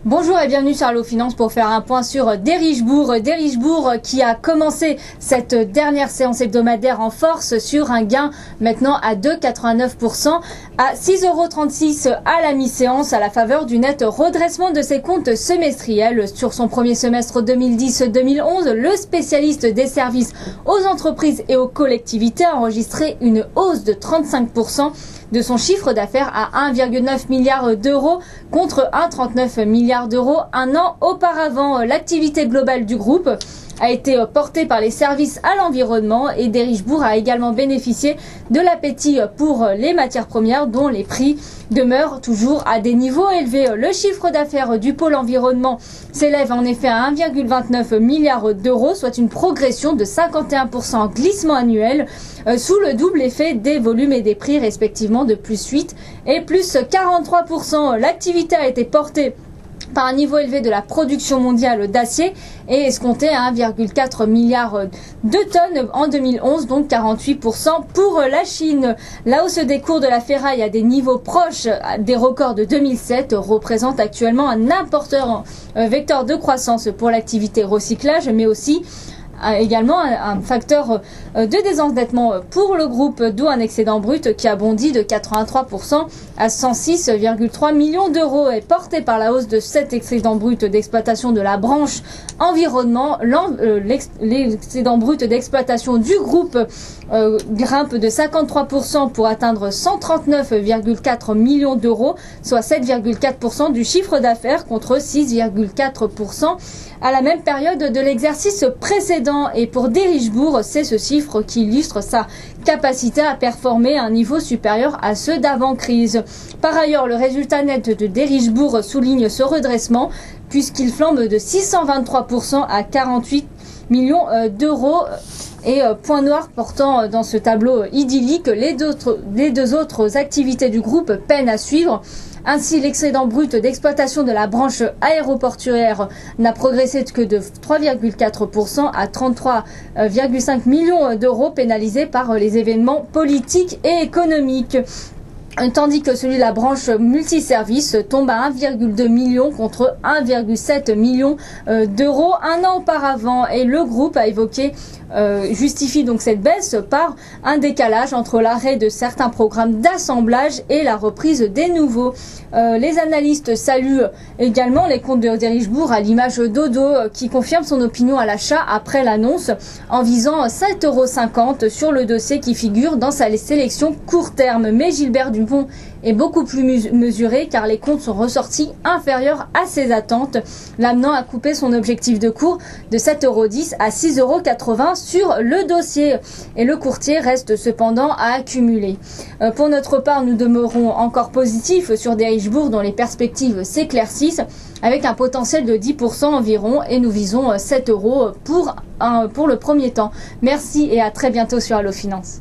Bonjour et bienvenue sur Allo Finance pour faire un point sur Derichebourg. Derichebourg qui a commencé cette dernière séance hebdomadaire en force sur un gain maintenant à 2,89% à 6,36 € à la mi-séance à la faveur du net redressement de ses comptes semestriels. Sur son premier semestre 2010-2011, le spécialiste des services aux entreprises et aux collectivités a enregistré une hausse de 35% de son chiffre d'affaires à 1,9 milliard d'euros contre 1,39 milliard d'euros un an auparavant. L'activité globale du groupe a été portée par les services à l'environnement et Derichebourg a également bénéficié de l'appétit pour les matières premières dont les prix demeurent toujours à des niveaux élevés. Le chiffre d'affaires du pôle environnement s'élève en effet à 1,29 milliard d'euros, soit une progression de 51% en glissement annuel sous le double effet des volumes et des prix respectivement de plus 8 et plus 43%. L'activité a été portée par un niveau élevé de la production mondiale d'acier et escompté à 1,4 milliard de tonnes en 2011, donc 48% pour la Chine. La hausse des cours de la ferraille à des niveaux proches des records de 2007 représente actuellement un important vecteur de croissance pour l'activité recyclage, mais aussi également un facteur de désendettement pour le groupe, d'où un excédent brut qui a bondi de 83% à 106,3 millions d'euros. Et porté par la hausse de cet excédent brut d'exploitation de la branche environnement, l'excédent brut d'exploitation du groupe grimpe de 53% pour atteindre 139,4 millions d'euros, soit 7,4% du chiffre d'affaires contre 6,4% à la même période de l'exercice précédent. Et pour Derichebourg, c'est ce chiffre qui illustre sa capacité à performer à un niveau supérieur à ceux d'avant-crise. Par ailleurs, le résultat net de Derichebourg souligne ce redressement puisqu'il flambe de 623% à 48 millions d'euros. Et point noir portant dans ce tableau idyllique, les deux autres activités du groupe peinent à suivre. Ainsi, l'excédent brut d'exploitation de la branche aéroportuaire n'a progressé que de 3,4% à 33,5 millions d'euros, pénalisés par les événements politiques et économiques. Tandis que celui de la branche multiservice tombe à 1,2 million contre 1,7 million d'euros un an auparavant. Et le groupe a justifie donc cette baisse par un décalage entre l'arrêt de certains programmes d'assemblage et la reprise des nouveaux. Les analystes saluent également les comptes de Derichebourg à l'image d'Odo qui confirme son opinion à l'achat après l'annonce en visant 7,50 € sur le dossier qui figure dans sa sélection court terme. Mais Gilbert Dupont est beaucoup plus mesuré car les comptes sont ressortis inférieurs à ses attentes, l'amenant à couper son objectif de cours de 7,10 € à 6,80 € sur le dossier. Et le courtier reste cependant à accumuler. Pour notre part, nous demeurons encore positifs sur Derichebourg dont les perspectives s'éclaircissent avec un potentiel de 10% environ et nous visons 7 € pour le premier temps. Merci et à très bientôt sur Allo Finance.